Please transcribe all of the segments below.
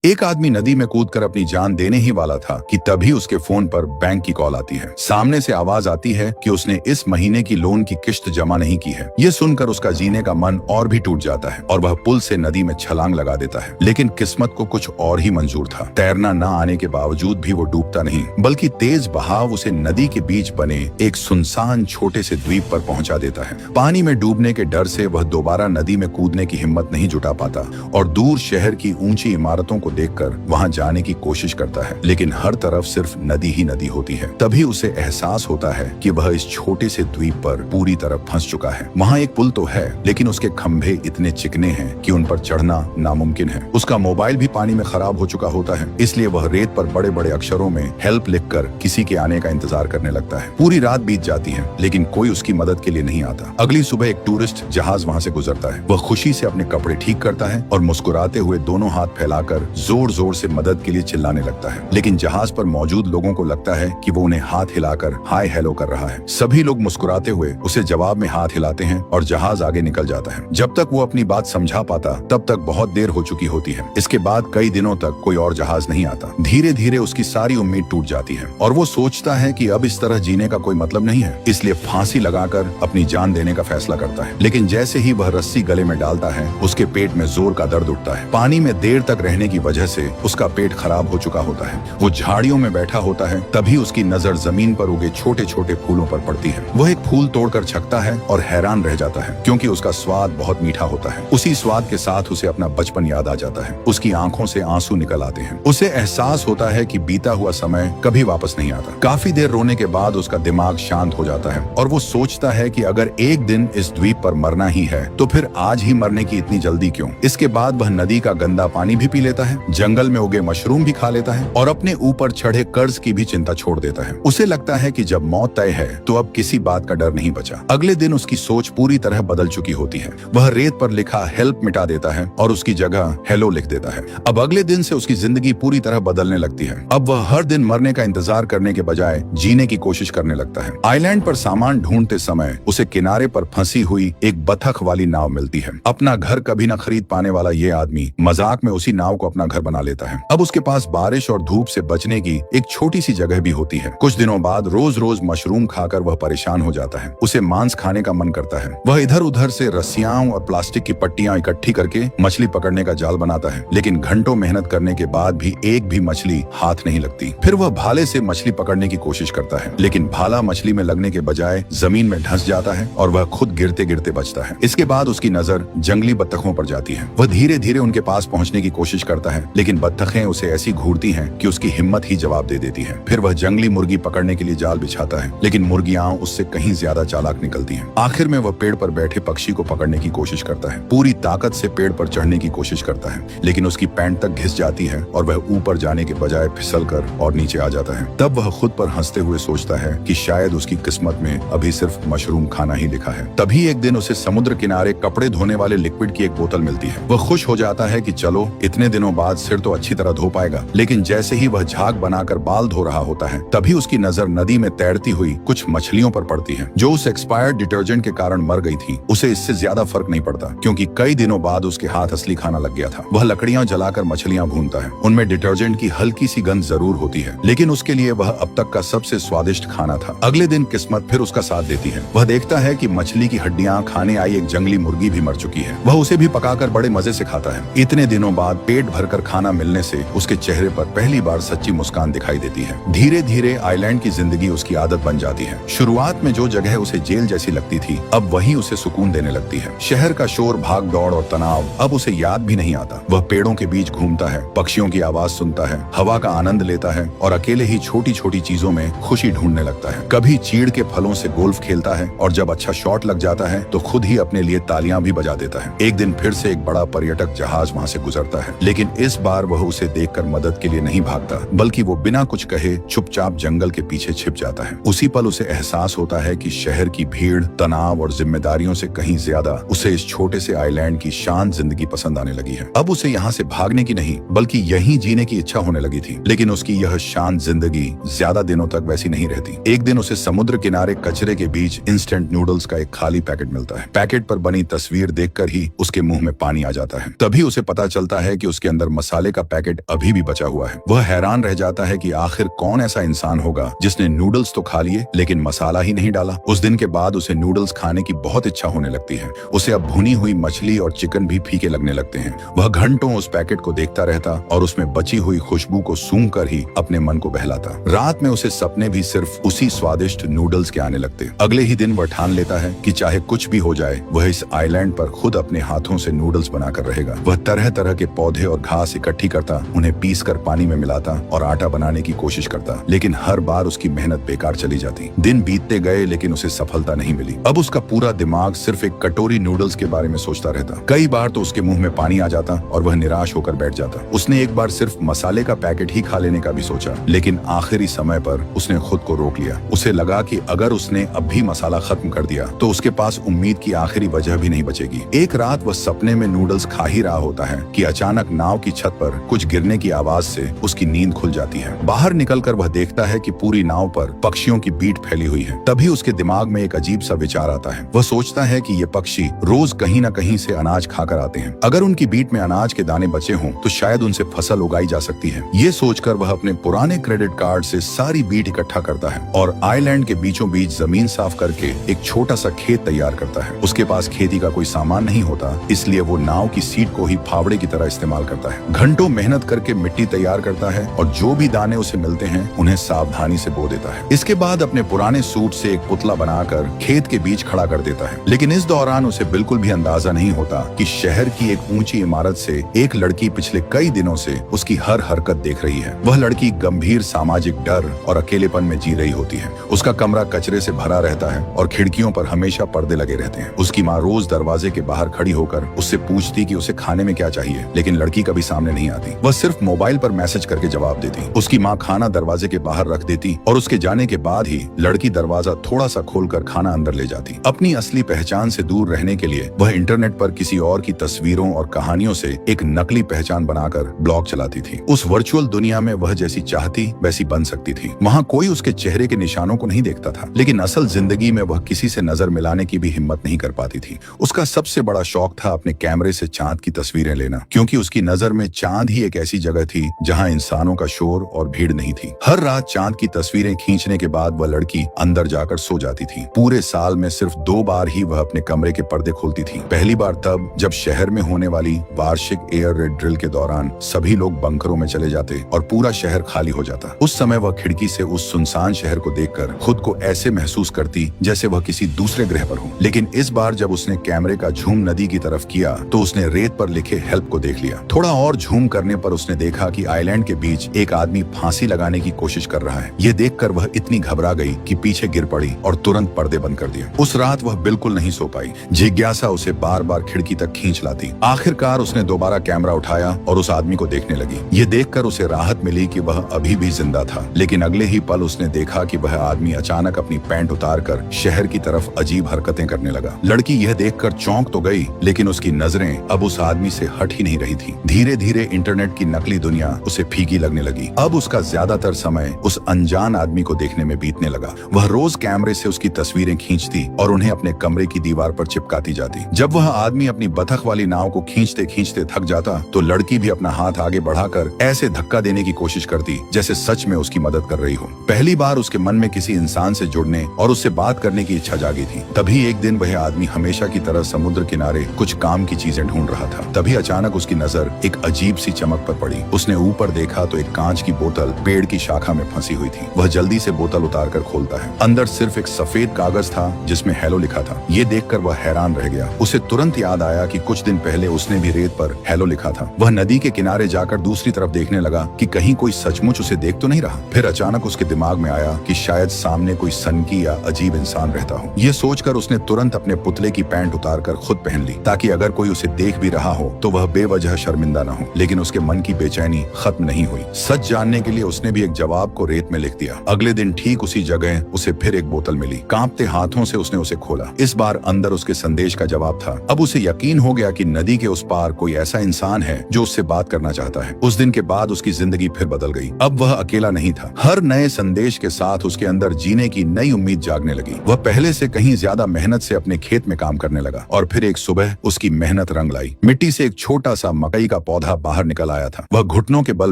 एक आदमी नदी में कूदकर अपनी जान देने ही वाला था कि तभी उसके फोन पर बैंक की कॉल आती है। सामने से आवाज आती है कि उसने इस महीने की लोन की किश्त जमा नहीं की है। ये सुनकर उसका जीने का मन और भी टूट जाता है और वह पुल से नदी में छलांग लगा देता है। लेकिन किस्मत को कुछ और ही मंजूर था। तैरना न आने के बावजूद भी वो डूबता नहीं, बल्कि तेज बहाव उसे नदी के बीच बने एक सुनसान छोटे से द्वीप पर पहुंचा देता है। पानी में डूबने के डर से वह दोबारा नदी में कूदने की हिम्मत नहीं जुटा पाता और दूर शहर की ऊंची इमारतों को देखकर वहां जाने की कोशिश करता है, लेकिन हर तरफ सिर्फ नदी ही नदी होती है। तभी उसे एहसास होता है कि वह इस छोटे से द्वीप पर पूरी तरह फंस चुका है। वहां एक पुल तो है, लेकिन उसके खंभे इतने चिकने हैं कि उन पर चढ़ना नामुमकिन है। उसका मोबाइल भी पानी में खराब हो चुका होता है, इसलिए वह रेत पर बड़े बड़े अक्षरों में हेल्प लिखकर किसी के आने का इंतजार करने लगता है। पूरी रात बीत जाती है, लेकिन कोई उसकी मदद के लिए नहीं आता। अगली सुबह एक टूरिस्ट जहाज वहां से गुजरता है। वह खुशी से अपने कपड़े ठीक करता है और मुस्कुराते हुए दोनों हाथ फैलाकर जोर जोर से मदद के लिए चिल्लाने लगता है। लेकिन जहाज पर मौजूद लोगों को लगता है कि वो उन्हें हाथ हिलाकर हाय हेलो कर रहा है। सभी लोग मुस्कुराते हुए उसे जवाब में हाथ हिलाते हैं और जहाज आगे निकल जाता है। जब तक वो अपनी बात समझा पाता तब तक बहुत देर हो चुकी होती है। इसके बाद कई दिनों तक कोई और जहाज नहीं आता। धीरे धीरे उसकी सारी उम्मीद टूट जाती है और वो सोचता है कि अब इस तरह जीने का कोई मतलब नहीं है, इसलिए फांसी लगाकर अपनी जान देने का फैसला करता है। लेकिन जैसे ही वह रस्सी गले में डालता है, उसके पेट में जोर का दर्द उठता है। पानी में देर तक रहने की वजह से उसका पेट खराब हो चुका होता है। वो झाड़ियों में बैठा होता है, तभी उसकी नजर जमीन पर उगे छोटे छोटे फूलों पर पड़ती है। वह एक फूल तोड़कर छकता है और हैरान रह जाता है, क्योंकि उसका स्वाद बहुत मीठा होता है। उसी स्वाद के साथ उसे अपना बचपन याद आ जाता है। उसकी आंखों से आंसू निकल आते हैं। उसे एहसास होता है कि बीता हुआ समय कभी वापस नहीं आता। काफी देर रोने के बाद उसका दिमाग शांत हो जाता है और वो सोचता है कि अगर एक दिन इस द्वीप पर मरना ही है तो फिर आज ही मरने की इतनी जल्दी क्यों। इसके बाद वह नदी का गंदा पानी भी पी लेता है, जंगल में उगे मशरूम भी खा लेता है और अपने ऊपर चढ़े कर्ज की भी चिंता छोड़ देता है। उसे लगता है कि जब मौत तय है तो अब किसी बात का डर नहीं बचा। अगले दिन उसकी सोच पूरी तरह बदल चुकी होती है। वह रेत पर लिखा हेल्प मिटा देता है और उसकी जगह हेलो लिख देता है। अब अगले दिन से उसकी जिंदगी पूरी तरह बदलने लगती है। अब वह हर दिन मरने का इंतजार करने के बजाय जीने की कोशिश करने लगता है। आइलैंड पर सामान ढूंढते समय उसे किनारे पर फंसी हुई एक बतख वाली नाव मिलती है। अपना घर कभी न खरीद पाने वाला ये आदमी मजाक में उसी नाव को अपना घर बना लेता है। अब उसके पास बारिश और धूप से बचने की एक छोटी सी जगह भी होती है। कुछ दिनों बाद रोज रोज मशरूम खाकर वह परेशान हो जाता है। उसे मांस खाने का मन करता है। वह इधर उधर से रस्सियां और प्लास्टिक की पट्टियां इकट्ठी करके मछली पकड़ने का जाल बनाता है, लेकिन घंटों मेहनत करने के बाद भी एक भी मछली हाथ नहीं लगती। फिर वह भाले से मछली पकड़ने की कोशिश करता है, लेकिन भाला मछली में लगने के बजाय जमीन में धंस जाता है और वह खुद गिरते गिरते बचता है। इसके बाद उसकी नजर जंगली बत्तखों पर जाती है। वह धीरे धीरे उनके पास पहुंचने की कोशिश करता है, लेकिन बत्तखें उसे ऐसी घूरती हैं कि उसकी हिम्मत ही जवाब दे देती है। फिर वह जंगली मुर्गी पकड़ने के लिए जाल बिछाता है, लेकिन मुर्गियां उससे कहीं ज्यादा चालाक निकलती हैं। आखिर में वह पेड़ पर बैठे पक्षी को पकड़ने की कोशिश करता है। पूरी ताकत से पेड़ पर चढ़ने की कोशिश करता है, लेकिन उसकी पैंट तक घिस जाती है और वह ऊपर जाने के बजाय फिसलकर और नीचे आ जाता है। तब वह खुद पर हंसते हुए सोचता है कि शायद उसकी किस्मत में अभी सिर्फ मशरूम खाना ही लिखा है। तभी एक दिन उसे समुद्र किनारे कपड़े धोने वाले लिक्विड की एक बोतल मिलती है। वह खुश हो जाता है कि चलो इतने दिनों बाद सिर तो अच्छी तरह धो पाएगा। लेकिन जैसे ही वह झाग बनाकर बाल धो रहा होता है, तभी उसकी नजर नदी में तैरती हुई कुछ मछलियों पर पड़ती है, जो उस एक्सपायर्ड डिटर्जेंट के कारण मर गई थी। उसे इससे ज्यादा फर्क नहीं पड़ता, क्योंकि कई दिनों बाद उसके हाथ असली खाना लग गया था। वह लकड़ियां जलाकर मछलियां भूनता है। उनमें डिटर्जेंट की हल्की सी गंध जरूर होती है, लेकिन उसके लिए वह अब तक का सबसे स्वादिष्ट खाना था। अगले दिन किस्मत फिर उसका साथ देती है। वह देखता है कि मछली की हड्डियां खाने आई एक जंगली मुर्गी भी मर चुकी है। वह उसे भी पकाकर बड़े मजे से खाता है। इतने दिनों बाद पेट भरकर खाना मिलने से उसके चेहरे पर पहली बार सच्ची मुस्कान दिखाई देती है। धीरे धीरे आइलैंड की जिंदगी उसकी आदत बन जाती है। शुरुआत में जो जगह उसे जेल जैसी लगती थी, अब वही उसे सुकून देने लगती है। शहर का शोर, भाग दौड़ और तनाव अब उसे याद भी नहीं आता। वह पेड़ों के बीच घूमता है, पक्षियों की आवाज सुनता है, हवा का आनंद लेता है और अकेले ही छोटी छोटी चीजों में खुशी ढूंढने लगता है। कभी चीड़ के फलों से गोल्फ खेलता है और जब अच्छा शॉट लग जाता है तो खुद ही अपने लिए तालियां भी बजा देता है। एक दिन फिर से एक बड़ा पर्यटक जहाज वहां से गुजरता है, लेकिन इस बार वह उसे देखकर मदद के लिए नहीं भागता, बल्कि वो बिना कुछ कहे चुपचाप जंगल के पीछे छिप जाता है। उसी पल उसे एहसास होता है कि शहर की भीड़, तनाव और जिम्मेदारियों से कहीं ज्यादा उसे इस छोटे से आइलैंड की शांत जिंदगी पसंद आने लगी है। अब उसे यहाँ से भागने की नहीं, बल्कि यहीं जीने की इच्छा होने लगी थी। लेकिन उसकी यह शांत जिंदगी ज्यादा दिनों तक वैसी नहीं रहती। एक दिन उसे समुद्र किनारे कचरे के बीच इंस्टेंट नूडल्स का एक खाली पैकेट मिलता है। पैकेट पर बनी तस्वीर देखकर ही उसके मुंह में पानी आ जाता है। तभी उसे पता चलता है कि उसके अंदर मसाले का पैकेट अभी भी बचा हुआ है। वह हैरान रह जाता है कि आखिर कौन ऐसा इंसान होगा जिसने नूडल्स तो खा लिए लेकिन मसाला ही नहीं डाला। उस दिन के बाद उसे नूडल्स खाने की बहुत इच्छा होने लगती है। उसे अब भुनी हुई मछली और चिकन भी फीके लगने लगते हैं। वह घंटों उस पैकेट को देखता रहता और उसमें बची हुई खुशबू को सूंघकर ही अपने मन को बहलाता। रात में उसे सपने भी सिर्फ उसी स्वादिष्ट नूडल्स के आने लगते। अगले ही दिन वह ठान लेता है कि चाहे कुछ भी हो जाए वह इस आइलैंड पर खुद अपने हाथों से नूडल्स बनाकर रहेगा। वह तरह तरह के पौधे और घास इकट्ठी करता, उन्हें पीसकर पानी में मिलाता और आटा बनाने की कोशिश करता, लेकिन हर बार उसकी मेहनत बेकार चली जाती। दिन बीतते गए लेकिन उसे सफलता नहीं मिली। अब उसका पूरा दिमाग सिर्फ एक कटोरी नूडल्स के बारे में सोचता रहता। कई बार तो उसके मुंह में पानी आ जाता और वह निराश होकर बैठ जाता। उसने एक बार सिर्फ मसाले का पैकेट ही खा लेने का भी सोचा, लेकिन आखिरी समय पर उसने खुद को रोक लिया। उसे लगा कि अगर उसने अब भी मसाला खत्म कर दिया तो उसके पास उम्मीद की आखिरी वजह भी नहीं बचेगी। एक रात वह सपने में नूडल्स खा ही रहा होता है कि अचानक नाव की छत पर कुछ गिरने की आवाज से उसकी नींद खुल जाती है। बाहर निकलकर वह देखता है कि पूरी नाव पर पक्षियों की बीट फैली हुई है। तभी उसके दिमाग में एक अजीब सा विचार आता है। वह सोचता है कि ये पक्षी रोज कहीं न कहीं से अनाज खाकर आते हैं। अगर उनकी बीट में अनाज के दाने बचे हों तो शायद उनसे फसल उगाई जा सकती है। ये सोचकर वह अपने पुराने क्रेडिट कार्ड से सारी बीट इकट्ठा करता है और आइलैंड के बीचों बीच जमीन साफ करके एक छोटा सा खेत तैयार करता है। उसके पास खेती का कोई सामान नहीं होता, इसलिए वो नाव की सीट को ही फावड़े की तरह इस्तेमाल करता है। घंटों मेहनत करके मिट्टी तैयार करता है और जो भी दाने उसे मिलते हैं उन्हें सावधानी से बो देता है। इसके बाद अपने पुराने सूट से एक पुतला बनाकर खेत के बीच खड़ा कर देता है। लेकिन इस दौरान उसे बिल्कुल भी अंदाजा नहीं होता कि शहर की एक ऊंची इमारत से एक लड़की पिछले कई दिनों से उसकी हर हरकत देख रही है। वह लड़की गंभीर सामाजिक डर और अकेलेपन में जी रही होती है। उसका कमरा कचरे से भरा रहता है और खिड़कियों पर हमेशा पर्दे लगे रहते हैं। उसकी माँ रोज दरवाजे के बाहर खड़ी होकर उससे पूछती कि उसे खाने में क्या चाहिए, लेकिन लड़की कभी सामने नहीं आती। वह सिर्फ मोबाइल पर मैसेज करके जवाब देती। उसकी माँ खाना दरवाजे के बाहर रख देती और उसके जाने के बाद ही लड़की दरवाजा थोड़ा सा खोलकर खाना अंदर ले जाती। अपनी असली पहचान से दूर रहने के लिए वह इंटरनेट पर किसी और की तस्वीरों और कहानियों से एक नकली पहचान बनाकर ब्लॉग चलाती थी। उस वर्चुअल दुनिया में वह जैसी चाहती वैसी बन सकती थी। वहाँ कोई उसके चेहरे के निशानों को नहीं देखता था, लेकिन असल जिंदगी में वह किसी से नजर मिलाने की भी हिम्मत नहीं कर पाती थी। उसका सबसे बड़ा शौक था अपने कैमरे से चांद की तस्वीरें लेना, क्योंकि उसकी नजर में चांद ही एक ऐसी जगह थी जहां इंसानों का शोर और भीड़ नहीं थी। हर रात चांद की तस्वीरें खींचने के बाद वह लड़की अंदर जाकर सो जाती थी। पूरे साल में सिर्फ 2 बार ही वह अपने कमरे के पर्दे खोलती थी। पहली बार तब जब शहर में होने वाली वार्षिक एयर रेड ड्रिल के दौरान सभी लोग बंकरों में चले जाते और पूरा शहर खाली हो जाता। उस समय वह खिड़की से उस सुनसान शहर को देखकर खुद को ऐसे महसूस करती जैसे वह किसी दूसरे ग्रह पर हो। लेकिन इस बार जब उसने कैमरे का झूम नदी की तरफ किया तो उसने रेत पर लिखे हेल्प को देख लिया। थोड़ा और झूम करने पर उसने देखा कि आइलैंड के बीच एक आदमी फांसी लगाने की कोशिश कर रहा है। ये देखकर वह इतनी घबरा गई कि पीछे गिर पड़ी और तुरंत पर्दे बंद कर दिए। उस रात वह बिल्कुल नहीं सो पाई। जिज्ञासा उसे बार बार खिड़की तक खींच लाती। आखिरकार उसने दोबारा कैमरा उठाया और उस आदमी को देखने लगी। ये देखकर उसे राहत मिली कि वह अभी भी जिंदा था। लेकिन अगले ही पल उसने देखा कि वह आदमी अचानक अपनी पैंट उतारकर शहर की तरफ अजीब हरकतें करने लगा। लड़की यह देखकर चौंक तो गई, लेकिन उसकी नजरें अब उस आदमी से हट ही नहीं रही थी। धीरे धीरे इंटरनेट की नकली दुनिया उसे फीकी लगने लगी। अब उसका ज्यादातर समय उस अनजान आदमी को देखने में बीतने लगा। वह रोज कैमरे से उसकी तस्वीरें खींचती और उन्हें अपने कमरे की दीवार पर चिपकाती जाती। जब वह आदमी अपनी बतख वाली नाव को खींचते खींचते थक जाता तो लड़की भी अपना हाथ आगे बढ़ाकर ऐसे धक्का देने की कोशिश करती जैसे सच में उसकी मदद कर रही हो। पहली बार उसके मन में किसी इंसान से जुड़ने और उससे बात करने की इच्छा जागी थी। तभी एक दिन वह आदमी हमेशा की तरह समुद्र किनारे कुछ काम की चीजें ढूंढ रहा था। तभी अचानक उसकी नजर एक अजीब सी चमक पर पड़ी। उसने ऊपर देखा तो एक कांच की बोतल पेड़ की शाखा में फंसी हुई थी। वह जल्दी से बोतल उतार कर खोलता है। अंदर सिर्फ एक सफेद कागज था जिसमें हेलो लिखा था। ये देखकर वह हैरान रह गया। उसे तुरंत याद आया कि कुछ दिन पहले उसने भी रेत पर हेलो लिखा था। वह नदी के किनारे जाकर दूसरी तरफ देखने लगा कि कहीं कोई सचमुच उसे देख तो नहीं रहा। फिर अचानक उसके दिमाग में आया कि शायद सामने कोई सनकी या अजीब इंसान रहता हो। ये सोचकर उसने तुरंत अपने पुतले की पैंट उतारकर खुद पहन ली, ताकि अगर कोई उसे देख भी रहा हो तो वह बेवजह शर्मिंदा न हो। लेकिन उसके मन की बेचैनी खत्म नहीं हुई। सच जानने के लिए उसने भी एक जवाब को रेत में लिख दिया। अगले दिन ठीक उसी जगह उसे फिर एक बोतल मिली। कांपते हाथों से उसने उसे खोला। इस बार अंदर उसके संदेश का जवाब था। अब उसे यकीन हो गया कि नदी के उस पार कोई ऐसा इंसान है जो उससे बात करना चाहता है। उस दिन के बाद उसकी जिंदगी फिर बदल गई। अब वह अकेला नहीं था। हर नए संदेश के साथ उसके अंदर जीने की नई उम्मीद जागने लगी। वह पहले से कहीं ज्यादा मेहनत से अपने खेत में काम करने लगा और फिर एक सुबह उसकी मेहनत रंग लाई। मिट्टी से एक छोटा सा मकई का पौधा पौधा बाहर निकल आया था। वह घुटनों के बल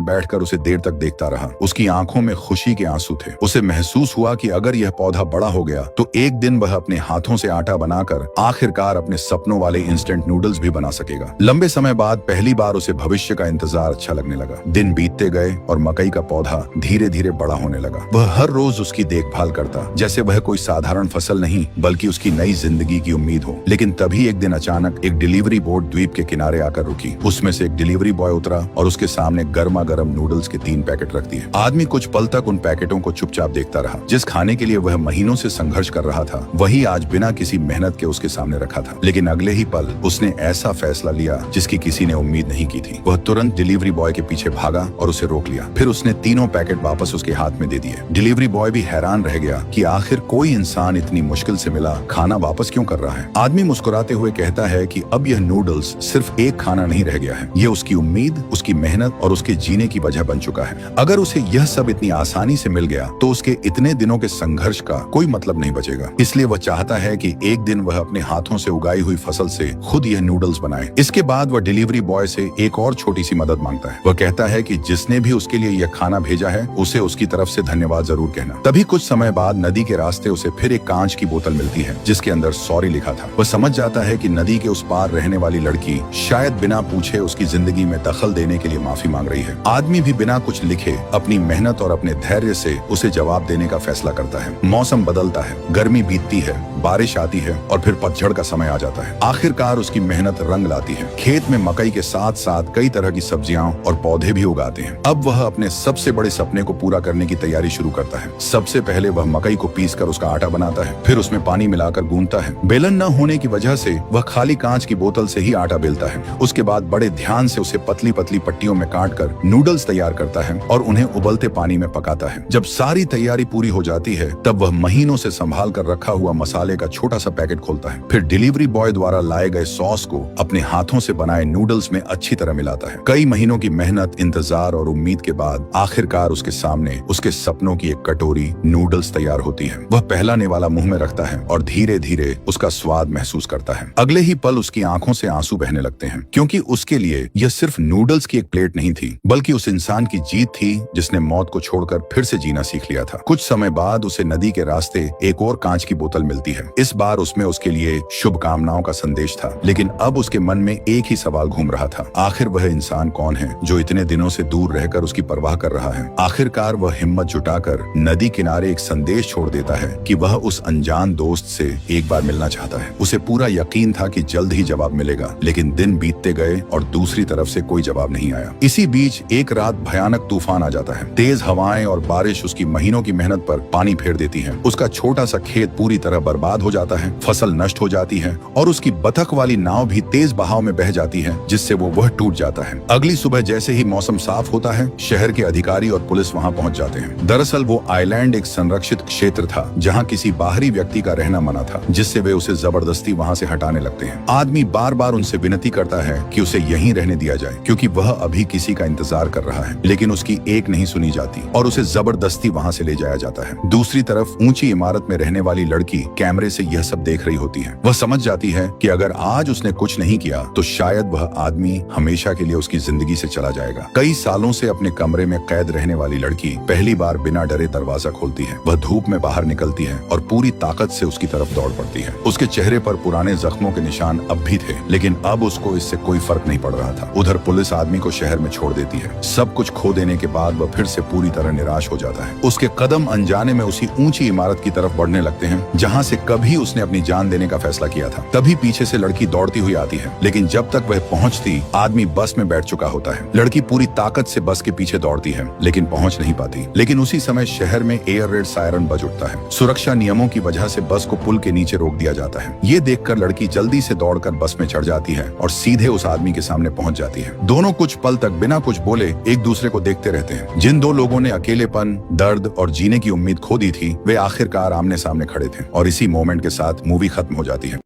बैठकर उसे देर तक देखता रहा। उसकी आंखों में खुशी के आंसू थे। उसे महसूस हुआ कि अगर यह पौधा बड़ा हो गया तो एक दिन वह अपने हाथों से आटा बनाकर आखिरकार अपने सपनों वाले इंस्टेंट नूडल्स भी बना सकेगा। लंबे समय बाद पहली बार उसे भविष्य का इंतजार अच्छा लगने लगा। दिन बीतते गए और मकई का पौधा धीरे धीरे बड़ा होने लगा। वह हर रोज उसकी देखभाल करता जैसे वह कोई साधारण फसल नहीं बल्कि उसकी नई जिंदगी की उम्मीद हो। लेकिन तभी एक दिन अचानक एक डिलीवरी बोट द्वीप के किनारे आकर रुकी। उसमें से एक डिलीवरी बॉय उतरा और उसके सामने गर्मा गर्म नूडल्स के 3 पैकेट रख दिए। आदमी कुछ पल तक उन पैकेटों को चुपचाप देखता रहा। जिस खाने के लिए वह महीनों से संघर्ष कर रहा था वही आज बिना किसी मेहनत के उसके सामने रखा था। लेकिन अगले ही पल उसने ऐसा फैसला लिया जिसकी किसी ने उम्मीद नहीं की थी। वह तुरंत डिलीवरी बॉय के पीछे भागा और उसे रोक लिया। फिर उसने तीनों पैकेट वापस उसके हाथ में दे दिए। डिलीवरी बॉय भी हैरान रह गया कि आखिर कोई इंसान इतनी मुश्किल से मिला खाना वापस क्यों कर रहा है। आदमी मुस्कुराते हुए कहता है कि अब यह नूडल्स सिर्फ एक खाना नहीं रह गया है, ये उसकी उम्मीद, उसकी मेहनत और उसके जीने की वजह बन चुका है। अगर उसे यह सब इतनी आसानी से मिल गया तो उसके इतने दिनों के संघर्ष का कोई मतलब नहीं बचेगा। इसलिए वह चाहता है कि एक दिन वह अपने हाथों से उगाई हुई फसल से खुद यह नूडल्स बनाए। इसके बाद वह डिलीवरी बॉय से एक और छोटी सी मदद मांगता है। वह कहता है कि जिसने भी उसके लिए यह खाना भेजा है उसे उसकी तरफ से धन्यवाद जरूर कहना। तभी कुछ समय बाद नदी के रास्ते उसे फिर एक कांच की बोतल मिलती है जिसके अंदर सॉरी लिखा था। वह समझ जाता है कि नदी के उस पार रहने वाली लड़की शायद बिना पूछे उसकी जिंदगी में दखल देने के लिए माफी मांग रही है। आदमी भी बिना कुछ लिखे अपनी मेहनत और अपने धैर्य से उसे जवाब देने का फैसला करता है। मौसम बदलता है, गर्मी बीतती है, बारिश आती है और फिर पतझड़ का समय आ जाता है। आखिरकार उसकी मेहनत रंग लाती है। खेत में मकई के साथ साथ कई तरह की सब्जियां और पौधे भी उगाते हैं। अब वह अपने सबसे बड़े सपने को पूरा करने की तैयारी शुरू करता है। सबसे पहले वह मकई को पीसकर उसका आटा बनाता है, फिर उसमें पानी मिलाकर गूंथता है। बेलन न होने की वजह से वह खाली कांच की बोतल से ही आटा बेलता है। उसके बाद बड़े ध्यान से उसे पतली पतली पट्टियों में काटकर नूडल्स तैयार करता है और उन्हें उबलते पानी में पकाता है। जब सारी तैयारी पूरी हो जाती है तब वह महीनों से संभाल कर रखा हुआ मसाले का छोटा सा पैकेट खोलता है। फिर डिलीवरी बॉय द्वारा लाए गए सॉस को अपने हाथों से बनाए नूडल्स में अच्छी तरह मिलाता है। कई महीनों की मेहनत, इंतजार और उम्मीद के बाद आखिरकार उसके सामने उसके सपनों की एक कटोरी नूडल्स तैयार होती है। वह पहला निवाला मुंह में रखता है और धीरे धीरे उसका स्वाद महसूस करता है। अगले ही पल उसकी आंखों से आंसू बहने लगते हैं क्योंकि उसके लिए यह सिर्फ नूडल्स की एक प्लेट नहीं थी बल्कि उस इंसान की जीत थी जिसने मौत को छोड़कर फिर से जीना सीख लिया था। कुछ समय बाद उसे नदी के रास्ते एक और कांच की बोतल मिलती है। इस बार उसमें उसके लिए शुभकामनाओं का संदेश था। लेकिन अब उसके मन में एक ही सवाल घूम रहा था, आखिर वह इंसान कौन है जो इतने दिनों से दूर रहकर उसकी परवाह कर रहा है। आखिरकार वह हिम्मत जुटाकर नदी किनारे एक संदेश छोड़ देता है कि वह उस अनजान दोस्त से एक बार मिलना चाहता है। उसे पूरा यकीन था कि जल्द ही जवाब मिलेगा, लेकिन दिन बीतते गए और दूसरी तरफ से कोई जवाब नहीं आया। इसी बीच एक रात भयानक तूफान आ जाता है। तेज हवाएं और बारिश उसकी महीनों की मेहनत पर पानी फेर देती है। उसका छोटा सा खेत पूरी तरह बर्बाद हो जाता है, फसल नष्ट हो जाती है और उसकी बतख वाली नाव भी तेज बहाव में बह जाती है जिससे वह टूट जाता है। अगली सुबह जैसे ही मौसम साफ होता है शहर के अधिकारी और पुलिस वहां पहुंच जाते हैं। दरअसल वो आइलैंड एक संरक्षित क्षेत्र था जहां किसी बाहरी व्यक्ति का रहना मना था, जिससे वे उसे जबरदस्ती वहां से हटाने लगते हैं। आदमी बार बार उनसे विनती करता है कि उसे यहीं रहने दिया जाए क्योंकि वह अभी किसी का इंतजार कर रहा है, लेकिन उसकी एक नहीं सुनी जाती और उसे जबरदस्ती वहां से ले जाया जाता है। दूसरी तरफ ऊंची इमारत में रहने वाली लड़की कैमरे से यह सब देख रही होती है। वह समझ जाती है कि अगर आज उसने कुछ नहीं किया तो शायद वह आदमी हमेशा के लिए उसकी जिंदगी से चला जाएगा। कई सालों से अपने कमरे में कैद रहने वाली लड़की पहली बार बिना डरे दरवाजा खोलती है। वह धूप में बाहर निकलती है और पूरी ताकत से उसकी तरफ दौड़ पड़ती है। उसके चेहरे पर पुराने जख्मों के निशान अब भी थे, लेकिन अब उसको इससे कोई फर्क नहीं पड़ रहा था। उधर पुलिस आदमी को शहर में छोड़ देती है। सब कुछ खो देने के बाद वह फिर से पूरी तरह निराश हो जाता है। उसके कदम अनजाने में उसी ऊंची इमारत की तरफ बढ़ने लगते हैं जहां से कभी उसने अपनी जान देने का फैसला किया था। तभी पीछे से लड़की दौड़ती हुई आती है, लेकिन जब तक वह पहुंचती आदमी बस में बैठ चुका होता है। लड़की पूरी ताकत से बस के पीछे दौड़ती है लेकिन पहुंच नहीं पाती। लेकिन उसी समय शहर में एयर रेड सायरन बज उठता है। सुरक्षा नियमों की वजह से बस को पुल के नीचे रोक दिया जाता है। ये देखकर लड़की जल्दी से दौड़कर बस में चढ़ जाती है और सीधे उस आदमी के सामने पहुंच जाती है। दोनों कुछ पल तक बिना कुछ बोले एक दूसरे को देखते रहते हैं। जिन दो लोगों ने अकेलेपन, दर्द और जीने की उम्मीद खो दी थी वे आखिरकार आमने सामने खड़े थे और इसी मोमेंट के साथ मूवी खत्म हो जाती है।